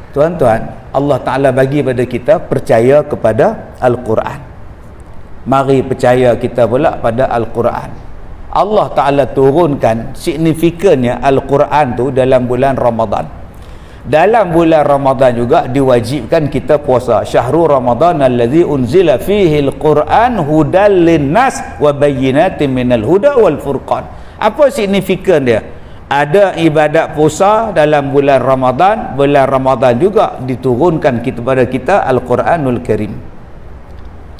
Tuan-tuan, Allah Ta'ala bagi pada kita percaya kepada Al-Quran. Mari percaya kita pula pada Al-Quran. Allah Ta'ala turunkan signifikannya Al-Quran tu dalam bulan Ramadan. Dalam bulan Ramadan juga diwajibkan kita puasa. Syahrul Ramadan allazi unzila fihi al-Quran hudal linnas wa bayyinatin minal huda wal furqan. Apa signifikan dia? Ada ibadat puasa dalam bulan Ramadan. Bulan Ramadan juga diturunkan kepada kita Al-Quranul Karim.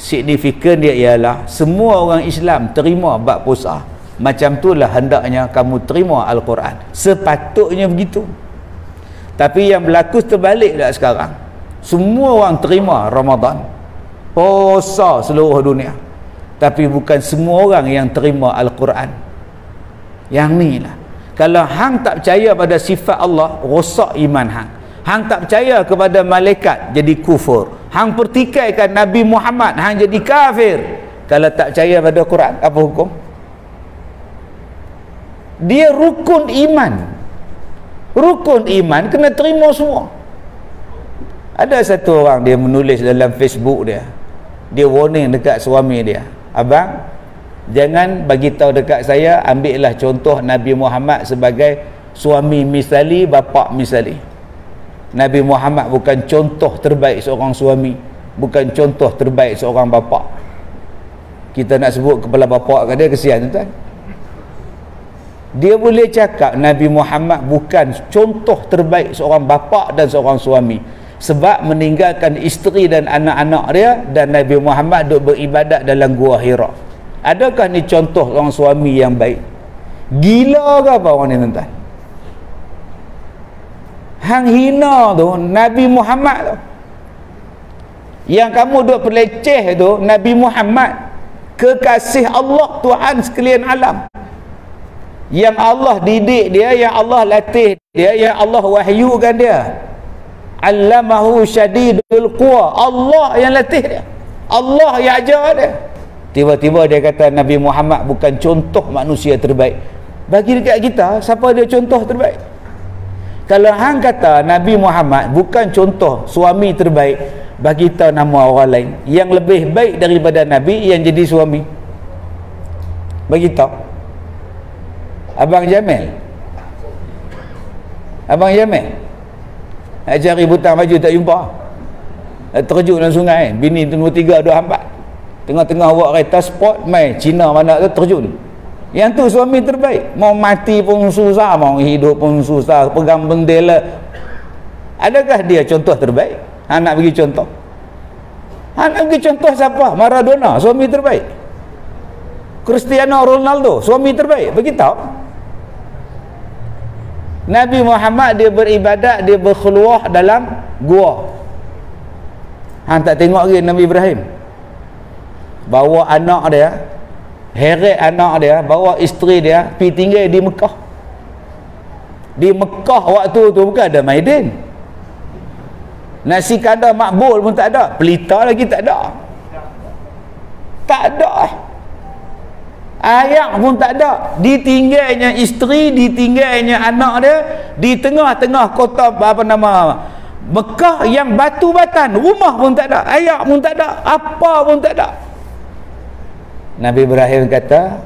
Signifikan dia ialah semua orang Islam terima bab puasa. Macam itulah hendaknya kamu terima Al-Quran. Sepatutnya begitu. Tapi yang berlaku terbalik dah sekarang. Semua orang terima Ramadan, puasa seluruh dunia, tapi bukan semua orang yang terima Al-Quran. Yang ni lah. Kalau hang tak percaya pada sifat Allah, rosak iman hang. Hang tak percaya kepada malaikat, jadi kufur. Hang pertikaikan Nabi Muhammad, hang jadi kafir. Kalau tak percaya pada Quran, apa hukum? Dia rukun iman. Rukun iman kena terima semua. Ada satu orang dia menulis dalam Facebook dia, dia warning dekat suami dia, abang, jangan bagi tahu dekat saya, ambillah contoh Nabi Muhammad sebagai suami misali, bapa misali. Nabi Muhammad bukan contoh terbaik seorang suami, bukan contoh terbaik seorang bapa. Kita nak sebut kepala bapa kat dia, kesian tuan. Dia boleh cakap Nabi Muhammad bukan contoh terbaik seorang bapa dan seorang suami, sebab meninggalkan isteri dan anak-anak dia, dan Nabi Muhammad duk beribadat dalam gua Hira. Adakah ni contoh seorang suami yang baik? Gila ke apa orang ni tuan? Hang hina tu Nabi Muhammad tu. Yang kamu duk peleceh tu Nabi Muhammad, kekasih Allah, Tuhan sekalian alam, yang Allah didik dia, yang Allah latih dia, yang Allah wahyukan dia. Allamahu syadidul quwa, Allah yang latih dia, Allah yang ajar dia. Tiba-tiba dia kata Nabi Muhammad bukan contoh manusia terbaik. Bagi dekat kita, siapa dia contoh terbaik? Kalau hang kata Nabi Muhammad bukan contoh suami terbaik, bagi tahu nama orang lain yang lebih baik daripada Nabi yang jadi suami. Bagi tahu. Abang Jamil, Abang Jamil nak cari butang baju tak jumpa, terjun dalam sungai, bini tu nombor 3 dua hambat, tengah-tengah buat kereta sport, mai Cina mana tu terjun. Yang tu suami terbaik. Mau mati pun susah, mau hidup pun susah, pegang bendera. Adakah dia contoh terbaik? Hang nak bagi contoh? Hang nak bagi contoh siapa? Maradona, suami terbaik. Cristiano Ronaldo, suami terbaik. Bagi tahu. Nabi Muhammad dia beribadat, dia berkhulwah dalam gua. Hang tak tengok lagi Nabi Ibrahim bawa anak dia, heret anak dia, bawa isteri dia pergi tinggal di Mekah. Di Mekah waktu tu bukan ada Maidin, nasi kadar makbul pun tak ada, pelita lagi tak ada, tak ada, ayak pun tak ada. Ditinggalnya isteri, ditinggalnya anak dia di tengah-tengah kota apa nama Mekah yang batu batan, rumah pun tak ada, ayak pun tak ada, apa pun tak ada. Nabi Ibrahim kata,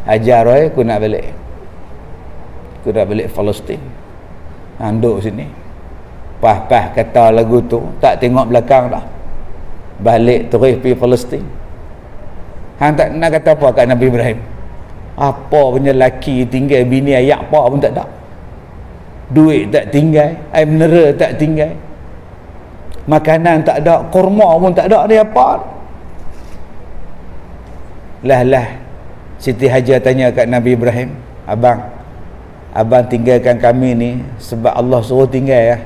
ajar aku nak balik, aku nak balik Palestin. Duduk sini, pah-pah kata lagu tu, tak tengok belakang dah, balik terus pergi Palestin. Hang tak nak kata apa kat Nabi Ibrahim? Apa punya laki tinggal bini ayak apa pun tak ada, duit tak tinggal, air mineral tak tinggal, makanan tak ada, kurma pun tak ada, dia apa? Lah Siti Hajar tanya kat Nabi Ibrahim, abang tinggalkan kami ni sebab Allah suruh tinggal ya?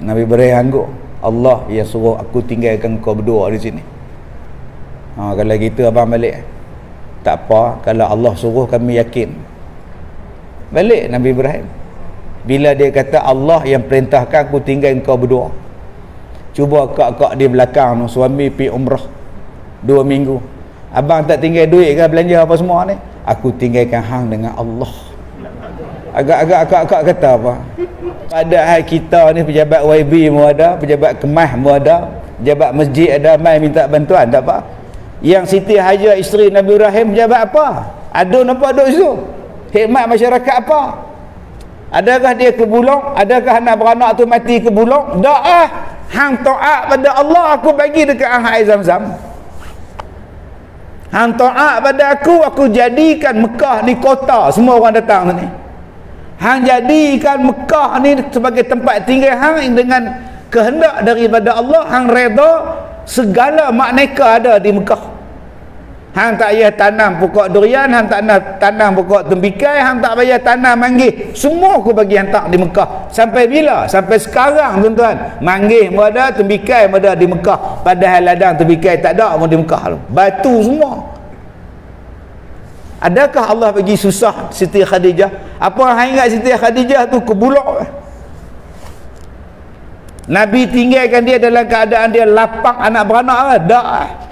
Nabi Ibrahim angguk, Allah yang suruh aku tinggalkan kau berdua di sini. Kalau gitu abang balik. Tak apa, kalau Allah suruh kami yakin. Balik Nabi Ibrahim. Bila dia kata Allah yang perintahkan aku tinggal kau berdua. Cuba kak-kak di belakang tu, suami pergi umrah 2 minggu. Abang tak tinggal duit ke belanja apa semua ni? Aku tinggalkan hang dengan Allah. Agak-agak akak-akak kata apa? Padahal kita ni pejabat YB pun ada, pejabat kemas pun ada, pejabat masjid ada, mai minta bantuan tak apa. Yang Siti Hajar isteri Nabi Ibrahim pejabat apa? Adun apa duk situ? Khidmat masyarakat apa? Adakah dia kebulung? Adakah anak beranak tu mati kebulung? Tak ah. Hang taat pada Allah, aku bagi dekat hang air Zam-Zam. Hang taat pada aku jadikan Mekah ni kota, semua orang datang sini. Hang jadikan Mekah ni sebagai tempat tinggal hang dengan kehendak daripada Allah. Hang reda segala makneka ada di Mekah. Hang tak payah tanam pokok durian, hang tak tanam pokok tembikai, hang tak payah tanam manggis. Semua aku bagi hantar di Mekah. Sampai bila? Sampai sekarang tuan-tuan. Manggis pun ada, tembikai pun ada di Mekah. Padahal ladang tembikai tak ada pun di Mekah tu. Batu semua. Adakah Allah bagi susah Siti Khadijah? Apa hang ingat Siti Khadijah tu kebulok? Nabi tinggalkan dia dalam keadaan dia lapang anak beranak. Tak.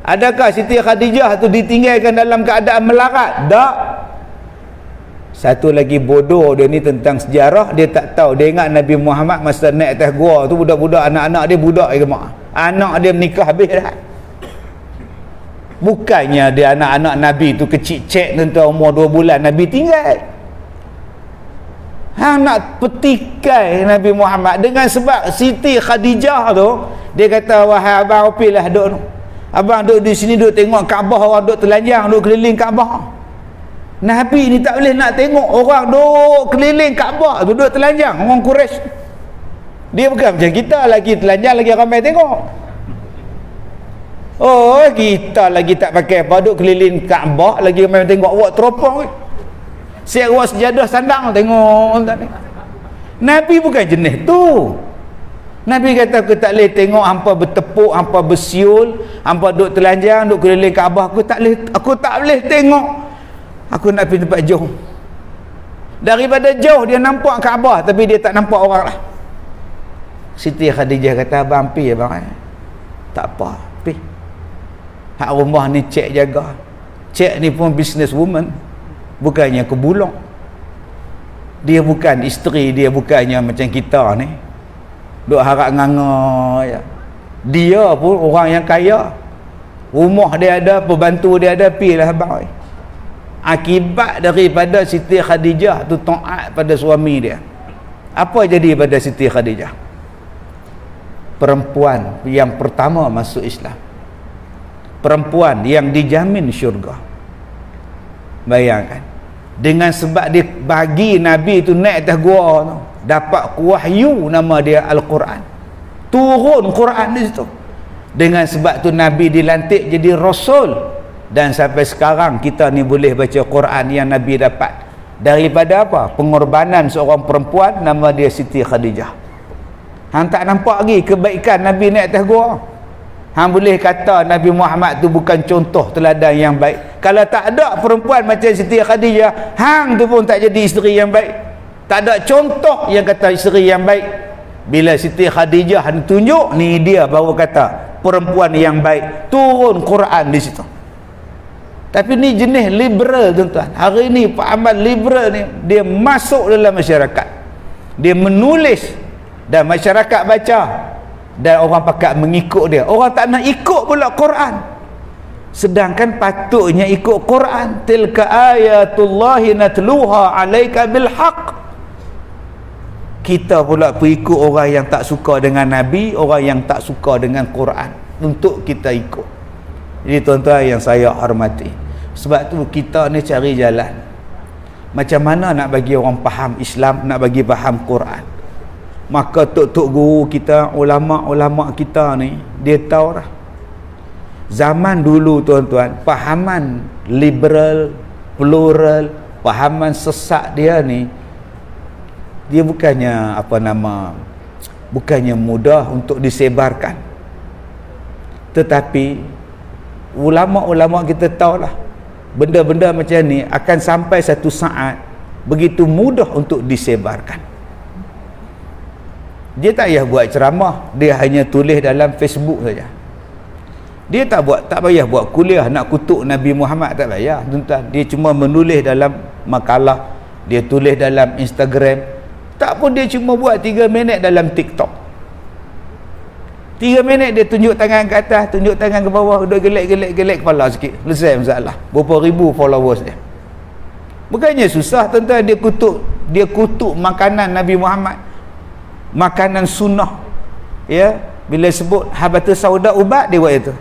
Adakah Siti Khadijah tu ditinggalkan dalam keadaan melarat? Tak. Satu lagi bodoh dia ni tentang sejarah, dia tak tahu. Dia ingat Nabi Muhammad masa naik atas gua tu budak-budak, anak-anak dia budak je mak. Anak dia menikah habis dah. Bukannya dia anak-anak Nabi tu kecil cek tentang umur 2 bulan Nabi tinggal. Hang nak petikai Nabi Muhammad dengan sebab Siti Khadijah tu, dia kata wahai abang opilah duk tu. Abang duduk di sini, duduk tengok Kaabah, orang duduk telanjang, duduk keliling Kaabah. Nabi ni tak boleh nak tengok orang duduk keliling Kaabah, duduk telanjang, orang Quraisy. Dia bukan macam kita, lagi telanjang lagi ramai tengok. Oh, kita lagi tak pakai apa, duduk keliling Kaabah, lagi ramai tengok. Awak teropong. Siap awak sejadah sandang tengok. Nabi bukan jenis tu. Nabi kata aku tak boleh tengok hampa bertepuk, hampa bersiul, hampa duduk telanjang, duduk keliling Kaabah. Aku tak boleh tengok. Aku nak pergi tempat jauh. Daripada jauh dia nampak Kaabah tapi dia tak nampak orang lah. Siti Khadijah kata abang pergi abang. Tak apa, pergi. Hak rumah ni cek jaga. Cek ni pun business woman. Bukannya kebulung. Dia bukan isteri, dia bukannya macam kita ni. Duk harap nganga ya. Dia pun orang yang kaya. Rumah dia ada, pembantu dia ada, pilah abang. Akibat daripada Siti Khadijah tu taat pada suami dia. Apa jadi pada Siti Khadijah? Perempuan yang pertama masuk Islam. Perempuan yang dijamin syurga. Bayangkan. Dengan sebab dia bagi Nabi tu naik atas gua tu, dapat wahyu, nama dia Al-Quran, turun Quran di situ. Dengan sebab tu Nabi dilantik jadi Rasul, dan sampai sekarang kita ni boleh baca Quran yang Nabi dapat daripada apa? Pengorbanan seorang perempuan nama dia Siti Khadijah. Hang tak nampak lagi kebaikan Nabi naik atas gua. Hang boleh kata Nabi Muhammad tu bukan contoh teladan yang baik. Kalau tak ada perempuan macam Siti Khadijah, hang tu pun tak jadi isteri yang baik. Tak ada contoh yang kata isteri yang baik. Bila Siti Khadijah ditunjuk, ni dia baru kata perempuan yang baik. Turun Quran di situ. Tapi ni jenis liberal tuan-tuan. Hari ni Pak Ahmad liberal ni, dia masuk dalam masyarakat. Dia menulis dan masyarakat baca. Dan orang pakat mengikut dia. Orang tak nak ikut pula Quran. Sedangkan patutnya ikut Quran. Tilka ayatullahi natluha alaika bilhaq. Kita pula perikut orang yang tak suka dengan Nabi, orang yang tak suka dengan Quran, untuk kita ikut. Jadi tuan-tuan yang saya hormati, sebab tu kita ni cari jalan macam mana nak bagi orang faham Islam, nak bagi faham Quran. Maka tok-tok guru kita, ulama-ulama kita ni, dia tahu dah. Zaman dulu tuan-tuan, fahaman liberal, plural, fahaman sesat dia ni, dia bukannya bukannya mudah untuk disebarkan. Tetapi ulama-ulama kita tahulah, benda-benda macam ni akan sampai satu saat begitu mudah untuk disebarkan. Dia tak payah buat ceramah, dia hanya tulis dalam Facebook saja. Dia tak payah buat kuliah nak kutuk Nabi Muhammad, tak payah tuan-tuan. Dia cuma menulis dalam makalah, dia tulis dalam Instagram, tak pun dia cuma buat 3 minit dalam TikTok. 3 minit dia tunjuk tangan ke atas, tunjuk tangan ke bawah, duduk gelek kepala sikit, selesai masalah. Berapa ribu followers dia. Bukannya susah tuan-tuan, dia kutuk makanan Nabi Muhammad, makanan sunnah. Ya, bila sebut habatus sauda ubat, dia buat itu.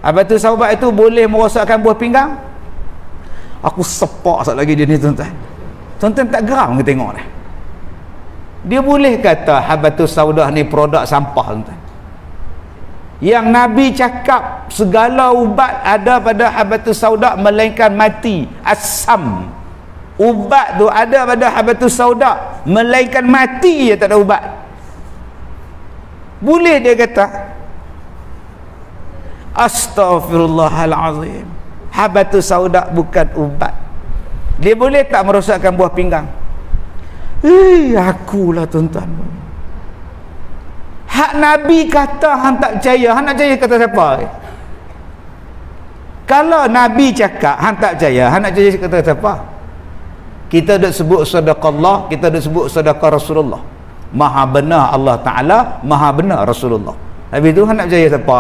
Habatus sauda itu boleh merosakkan buah pinggang. Aku sepak sekali lagi dia ni tuan-tuan. Tuan-tuan tak geram ke tengok ni? Dia boleh kata habatus sauda ni produk sampah tuan-tuan. Yang Nabi cakap segala ubat ada pada habatus sauda melainkan mati, asam. Ubat tu ada pada habatus sauda melainkan mati je, tak ada ubat. Boleh dia kata astaghfirullahalazim, habatus sauda bukan ubat. Dia boleh tak merosakkan buah pinggang? Akulah tuan-tuan. Hak Nabi kata hang tak percaya, hang nak percaya kata siapa? Kalau Nabi cakap hang tak percaya, hang nak percaya kata siapa? Kita dah sebut sedekah, kita dah sebut sedekah Rasulullah. Maha benar Allah Ta'ala, maha benar Rasulullah. Habis tu hang nak percaya siapa?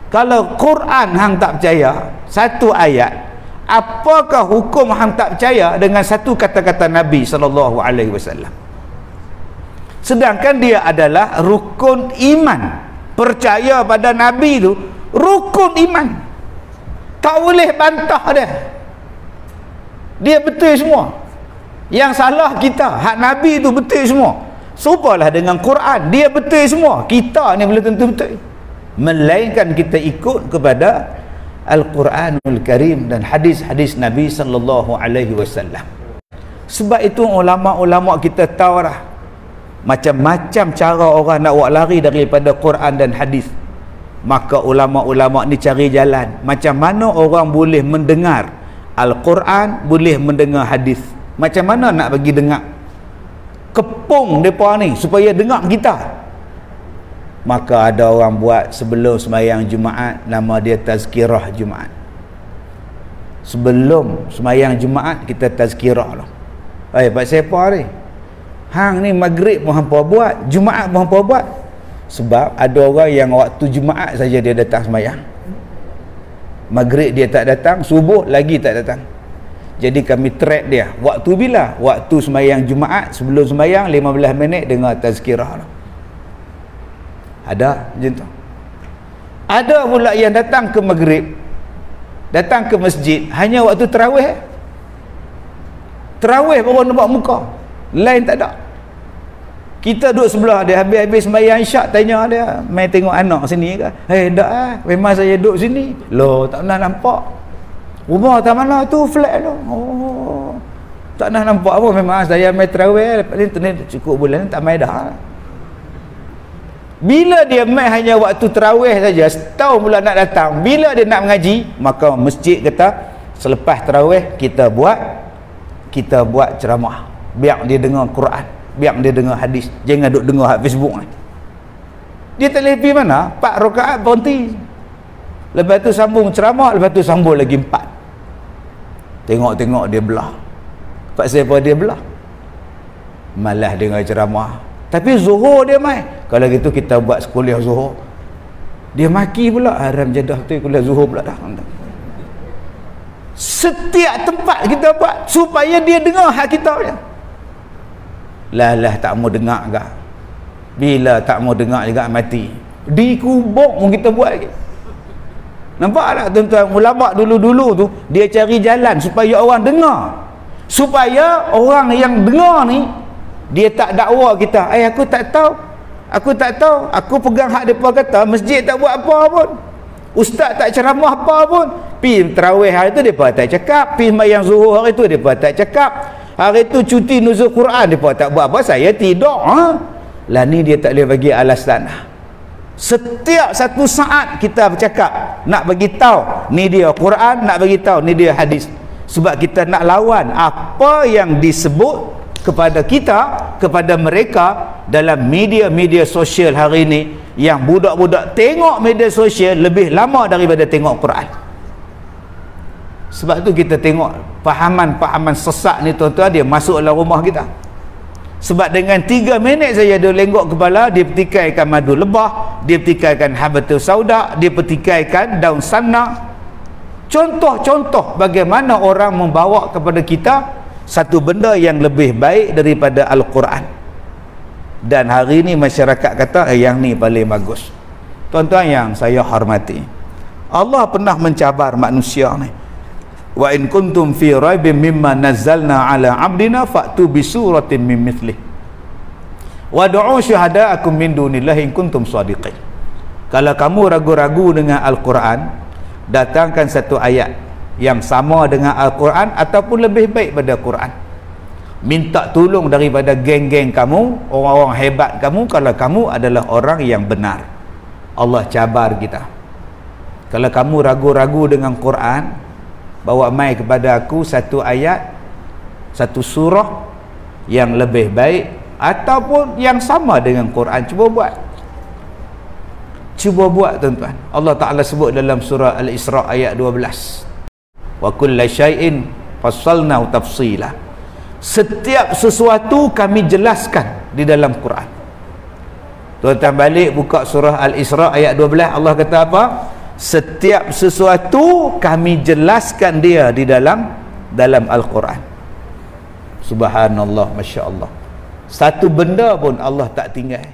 Kalau Quran hang tak percaya satu ayat, apakah hukum hang tak percaya dengan satu kata-kata Nabi SAW? Sedangkan dia adalah rukun iman. Percaya pada Nabi tu rukun iman, tak boleh bantah dia. Dia betul semua. Yang salah kita, hak Nabi tu betul semua. Serupalah dengan Quran, dia betul semua. Kita ni belum tentu betul, melainkan kita ikut kepada Al-Quranul Karim dan hadis-hadis Nabi SAW. Sebab itu ulama-ulama kita tahu dah, macam-macam cara orang nak buat lari daripada Quran dan hadis. Maka ulama-ulama ni cari jalan macam mana orang boleh mendengar Al-Quran, boleh mendengar hadis. Macam mana nak bagi dengar? Kepung mereka ni supaya dengar kita. Maka ada orang buat sebelum sembahyang Jumaat, nama dia tazkirah Jumaat. Sebelum sembahyang Jumaat kita tazkirah lah. Pak siapa ni? Hang ni maghrib pun hampa buat, Jumaat pun hampa buat. Sebab ada orang yang waktu Jumaat saja dia datang sembahyang, maghrib dia tak datang, subuh lagi tak datang. Jadi kami track dia, waktu bila? Waktu sembahyang Jumaat, sebelum sembahyang 15 minit dengar tazkirah lah. Ada macam tu. Ada pula yang datang ke maghrib, datang ke masjid hanya waktu tarawih. Tarawih baru nampak muka, lain tak ada. Kita duduk sebelah dia, habis-habis sembahyang isyak, tanya dia, main tengok anak sini ke? Tak lah, memang saya duduk sini. Loh, tak pernah nampak. Rumah tak mana tu, flat tu. Oh, tak pernah nampak apa. Memang saya main tarawih, lepas ni cukup bulan tak main dah. Bila dia main hanya waktu tarawih saja, setahun pula nak datang. Bila dia nak mengaji, maka masjid kata selepas tarawih kita buat ceramah, biar dia dengar Quran, biar dia dengar hadis. Jangan duk dengar Facebook ni. Dia tak boleh pergi mana? 4 rakaat berhenti, lepas tu sambung ceramah, lepas tu sambung lagi 4. Tengok dia belah. Pak siapa dia belah? Malah dengar ceramah, tapi zuhur dia main. Kalau gitu kita buat kuliah zuhur, dia maki pula, haram jadah tu kuliah zuhur pula dah. Setiap tempat kita buat supaya dia dengar hak kita je. Lah tak mau dengar ke? Bila tak mau dengar juga mati. Di kubur pun kita buat lagi. Nampak tak tuan-tuan? Ulama dulu-dulu tu dia cari jalan supaya orang dengar, supaya orang yang dengar ni dia tak dakwa kita. Aku tak tahu, aku pegang hak depa kata, masjid tak buat apa pun, ustaz tak ceramah apa pun, pi tarawih hari tu depa tak cakap, pi sembahyang zuhur hari tu depa tak cakap, hari tu cuti nuzul Quran depa tak buat apa, saya tidur. Lah ni dia tak boleh bagi alasan. Setiap satu saat kita bercakap, nak bagi tahu ni dia Quran, nak bagi tahu ni dia hadis. Sebab kita nak lawan apa yang disebut kepada kita, kepada mereka dalam media-media sosial hari ini, yang budak-budak tengok media sosial lebih lama daripada tengok Quran. Sebab tu kita tengok pahaman-pahaman sesat ni tuan-tuan, dia masuk dalam rumah kita. Sebab dengan 3 minit saja dia lenggok kepala, dia petikaikan madu lebah, dia petikaikan habatus sauda, dia petikaikan daun sana. Contoh-contoh bagaimana orang membawa kepada kita satu benda yang lebih baik daripada Al-Quran. Dan hari ini masyarakat kata yang ni paling bagus. Tuan-tuan yang saya hormati, Allah pernah mencabar manusia ni. Wa in kuntum fi raibin mimma nazzalna ala abdina fa'tu bi suratin min mithlih wad'u syuhada'akum min dunillahi in kuntum shadiqin. Kalau kamu ragu-ragu dengan Al-Quran, datangkan satu ayat yang sama dengan Al-Quran ataupun lebih baik pada Quran. Minta tolong daripada geng-geng kamu, orang-orang hebat kamu, kalau kamu adalah orang yang benar. Allah cabar kita. Kalau kamu ragu-ragu dengan Quran, bawa mai kepada aku satu ayat, satu surah yang lebih baik ataupun yang sama dengan Quran. Cuba buat tuan-tuan. Allah Ta'ala sebut dalam surah Al-Isra ayat 12, wa kulla syai'in fassalnahu tafsila. Setiap sesuatu kami jelaskan di dalam Quran. Tuan-tuan balik buka surah Al-Isra ayat 12, Allah kata apa? Setiap sesuatu kami jelaskan dia di dalam Al-Quran. Subhanallah, Masya Allah. Satu benda pun Allah tak tinggal.